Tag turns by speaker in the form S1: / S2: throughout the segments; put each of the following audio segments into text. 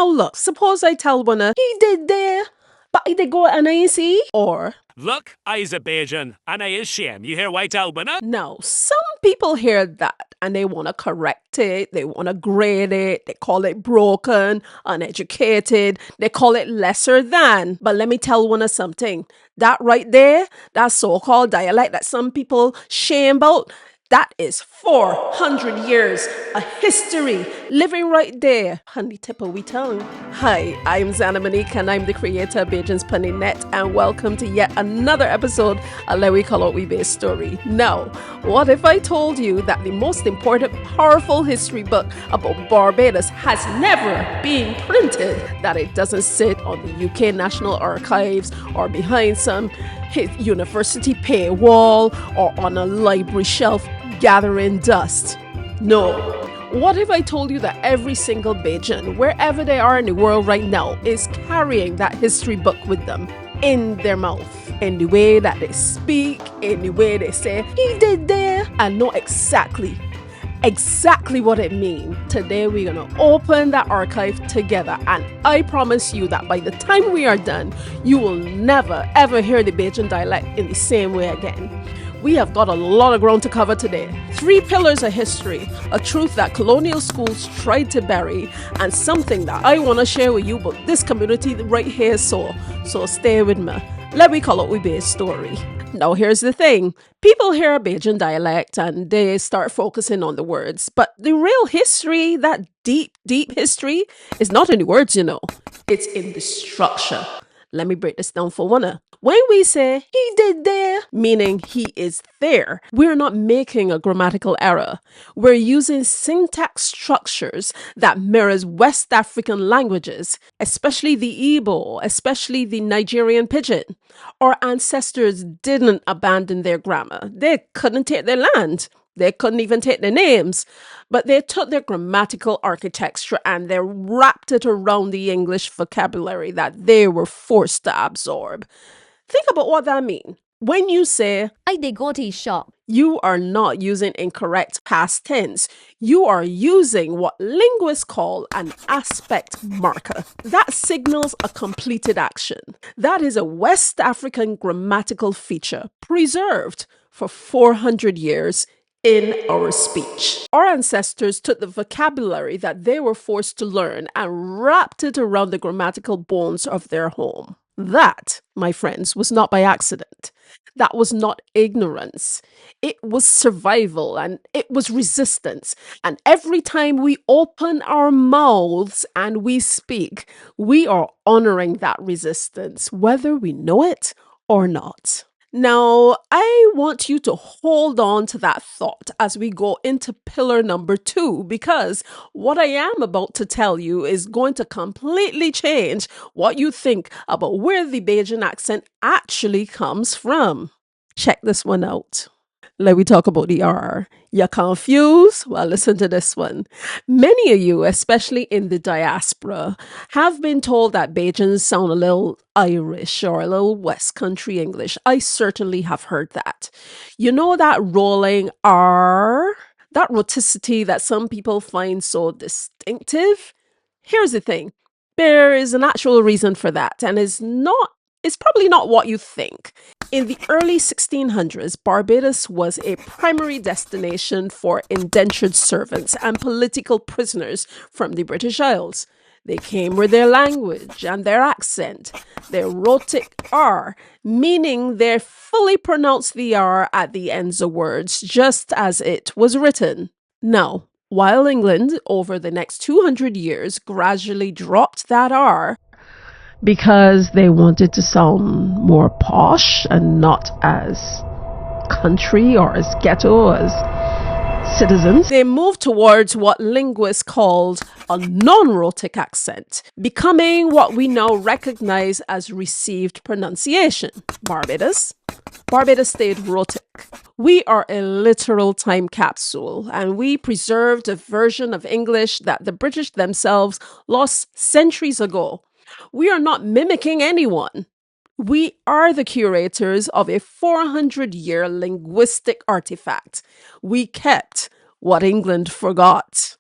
S1: Now look, suppose I tell one he did there, but I did go and I see, or
S2: look, I's a Bajan, and I is shame. You hear white albina?
S1: no, some people hear that and they want to correct it, they want to grade it, they call it broken, uneducated, they call it lesser than. But let me tell one of something. That right there, that so-called dialect that some people shame about, that is 400 years of history living right there on the tip of we tongue. Hi, I'm Zana Monique and I'm the creator of Bajans Punny Net, and welcome to yet another episode of Let We Call It We BajStory. Now, what if I told you that the most important, powerful history book about Barbados has never been printed, that it doesn't sit on the UK National Archives or behind some university paywall or on a library shelf gathering dust? No. What if I told you that every single Bajan, wherever they are in the world right now, is carrying that history book with them in their mouth, in the way that they speak, in the way they say, he did there, and know exactly what it means. Today we're going to open that archive together, and I promise you that by the time we are done, you will never ever hear the Bajan dialect in the same way again. We have got a lot of ground to cover today. 3 pillars of history, a truth that colonial schools tried to bury, and something that I want to share with you about this community right here. So stay with me. Let me call it we BajStory. Now here's the thing. People hear a Bajan dialect and they start focusing on the words. But the real history, that deep history, is not in the words, you know. It's in the structure. Let me break this down for one. When we say he did there, meaning he is there, we're not making a grammatical error. We're using syntax structures that mirrors West African languages, especially the Igbo, especially the Nigerian pidgin. Our ancestors didn't abandon their grammar. They couldn't take their land. They couldn't even take their names, but they took their grammatical architecture and they wrapped it around the English vocabulary that they were forced to absorb. Think about what that means. When you say,
S3: I did go to his shop,
S1: you are not using incorrect past tense. You are using what linguists call an aspect marker. That signals a completed action. That is a West African grammatical feature preserved for 400 years in our speech. Our ancestors took the vocabulary that they were forced to learn and wrapped it around the grammatical bones of their home. That, my friends, was not by accident. That was not ignorance. It was survival and it was resistance. And every time we open our mouths and we speak, we are honoring that resistance, whether we know it or not. Now, I want you to hold on to that thought as we go into pillar number 2, because what I am about to tell you is going to completely change what you think about where the Bajan accent actually comes from. Check this one out. Let me talk about the R. You're confused? Well, listen to this one. Many of you, especially in the diaspora, have been told that Bajans sound a little Irish or a little West Country English. I certainly have heard that. You know that rolling R? That rhoticity that some people find so distinctive? Here's the thing. There is an actual reason for that, and it's probably not what you think. In the early 1600s, Barbados was a primary destination for indentured servants and political prisoners from the British Isles. They came with their language and their accent, their rhotic R, meaning they fully pronounced the R at the ends of words, just as it was written. Now, while England, over the next 200 years, gradually dropped that R, because they wanted to sound more posh and not as country or as ghetto as citizens, they moved towards what linguists called a non-rhotic accent, becoming what we now recognize as received pronunciation. Barbados stayed rhotic. We are a literal time capsule, and we preserved a version of English that the British themselves lost centuries ago. We are not mimicking anyone. We are the curators of a 400-year linguistic artifact. We kept what England forgot.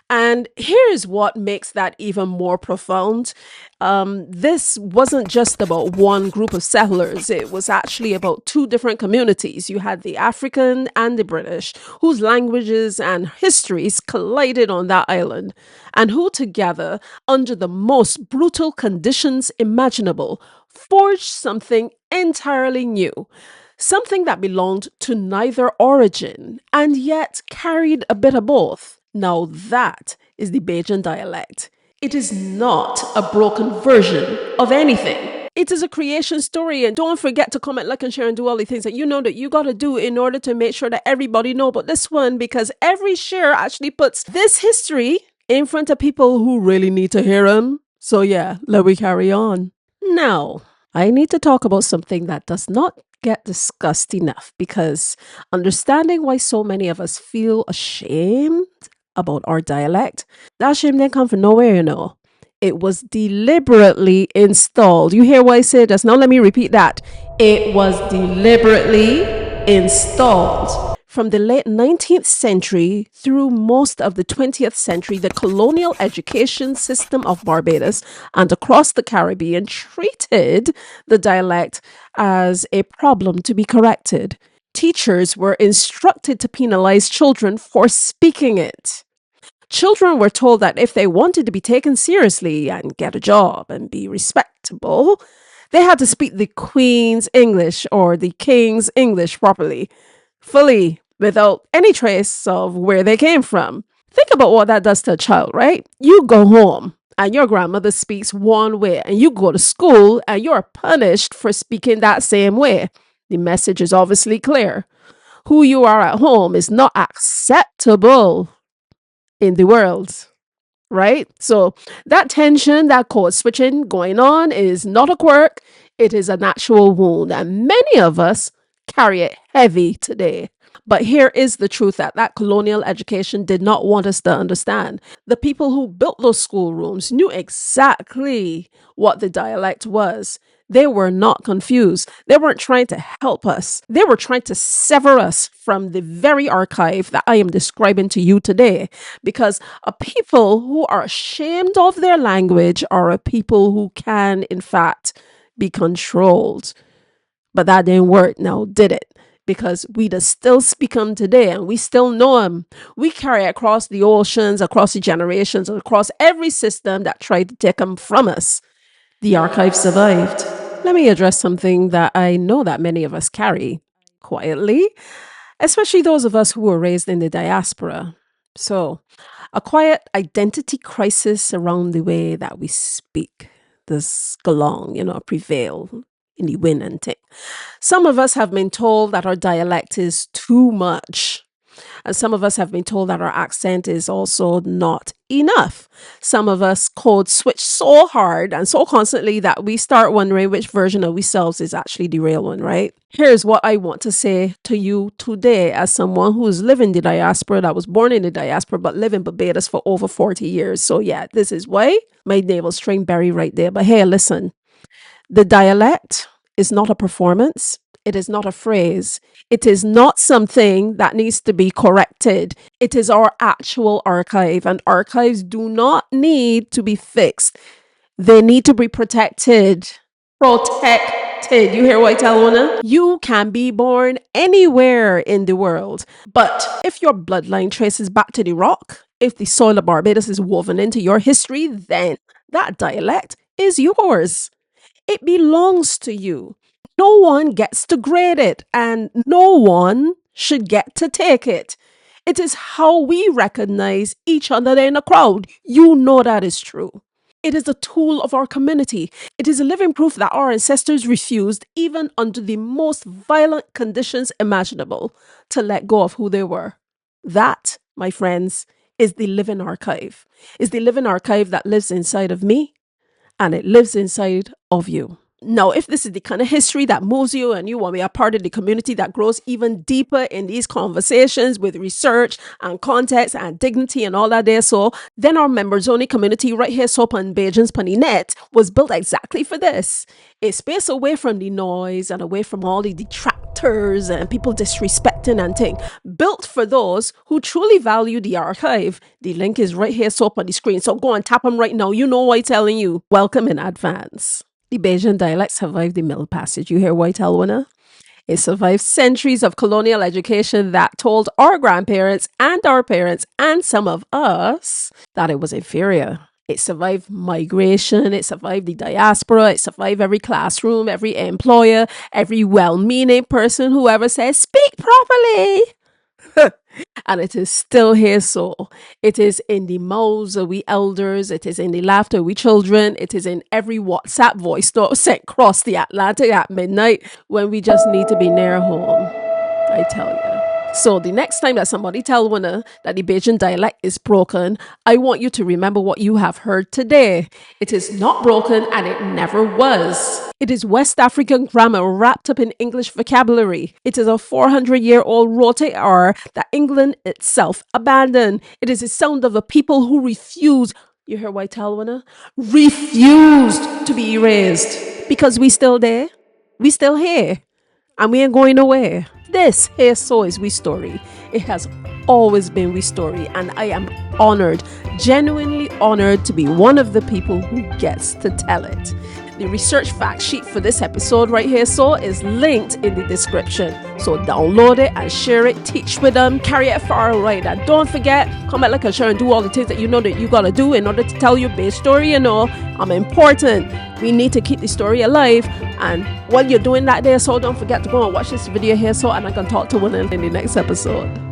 S1: And here's what makes that even more profound. This wasn't just about one group of settlers, it was actually about two different communities. You had the African and the British, whose languages and histories collided on that island, and who together, under the most brutal conditions imaginable, forged something entirely new. Something that belonged to neither origin and yet carried a bit of both. Now that is the Bajan dialect. It is not a broken version of anything. It is a creation story, and don't forget to comment, like, and share, and do all the things that you know that you gotta do in order to make sure that everybody know about this one, because every share actually puts this history in front of people who really need to hear them. So yeah, let me carry on. Now, I need to talk about something that does not get discussed enough, because understanding why so many of us feel ashamed about our dialect, that shame didn't come from nowhere, you know. It was deliberately installed. You hear what I say just now? Let me repeat that. It was deliberately installed. From the late 19th century through most of the 20th century, the colonial education system of Barbados and across the Caribbean treated the dialect as a problem to be corrected. Teachers were instructed to penalize children for speaking it. Children were told that if they wanted to be taken seriously and get a job and be respectable, they had to speak the Queen's English or the King's English properly, fully, without any trace of where they came from. Think about what that does to a child, right? You go home and your grandmother speaks one way, and you go to school and you're punished for speaking that same way. The message is obviously clear. Who you are at home is not acceptable in the world, right? So that tension, that code switching going on is not a quirk, it is an actual wound, and many of us carry it heavy today. But here is the truth that colonial education did not want us to understand. The people who built those schoolrooms knew exactly what the dialect was. They were not confused. They weren't trying to help us. They were trying to sever us from the very archive that I am describing to you today. Because a people who are ashamed of their language are a people who can, in fact, be controlled. But that didn't work now, did it? Because we just still speak them today and we still know them. We carry across the oceans, across the generations, across every system that tried to take them from us. The archive survived. Let me address something that I know that many of us carry quietly, especially those of us who were raised in the diaspora. So, a quiet identity crisis around the way that we speak does go along, prevail in the wind and thing. Some of us have been told that our dialect is too much. And some of us have been told that our accent is also not enough. Some of us code switch so hard and so constantly that we start wondering which version of ourselves is actually the real one, right? Here's what I want to say to you today as someone who's living the diaspora, that was born in the diaspora, but live in Barbados for over 40 years. So yeah, this is why my navel string berry right there. But hey, listen, the dialect is not a performance. It is not a phrase. It is not something that needs to be corrected. It is our actual archive, and archives do not need to be fixed. They need to be protected. Protected. You hear what I tell Una? You can be born anywhere in the world, but if your bloodline traces back to the rock, if the soil of Barbados is woven into your history, then that dialect is yours. It belongs to you. No one gets to grade it, and no one should get to take it. It is how we recognize each other in a crowd. You know that is true. It is a tool of our community. It is a living proof that our ancestors refused, even under the most violent conditions imaginable, to let go of who they were. That, my friends, is the living archive. Is the living archive that lives inside of me, and it lives inside of you. Now, if this is the kind of history that moves you and you want to be a part of the community that grows even deeper in these conversations with research and context and dignity and all that there, so then our members only community right here, so on Bajans Net, was built exactly for this. A space away from the noise and away from all the detractors filters and people disrespecting and thing. Built for those who truly value the archive. The link is right here, so up on the screen. So go and tap them right now. You know what I'm telling you. Welcome in advance. The Bajan dialect survived the Middle Passage. You hear White Elwina? It survived centuries of colonial education that told our grandparents and our parents and some of us that it was inferior. It survived migration, it survived the diaspora, it survived every classroom, every employer, every well-meaning person who ever says, speak properly. And it is still here, so it is in the mouths of we elders, it is in the laughter of we children, it is in every WhatsApp voice note sent across the Atlantic at midnight when we just need to be near home. I tell you. So the next time that somebody tell one that the Bajan dialect is broken, I want you to remember what you have heard today. It is not broken and it never was. It is West African grammar wrapped up in English vocabulary. It is a 400-year-old rote R that England itself abandoned. It is the sound of a people who refuse, you hear White Elwina? Refused to be erased. Because we still there, we still here, and we ain't going nowhere. This here so is we story. It has always been we story, and I am honored, genuinely honored to be one of the people who gets to tell it. The research fact sheet for this episode right here so is linked in the description. So download it and share it, teach with them, carry it far right. And don't forget, come back like a share and do all the things that you know that you gotta do in order to tell your base story, you know. I'm important. We need to keep the story alive. And while you're doing that there, so don't forget to go and watch this video here so and I can talk to one in the next episode.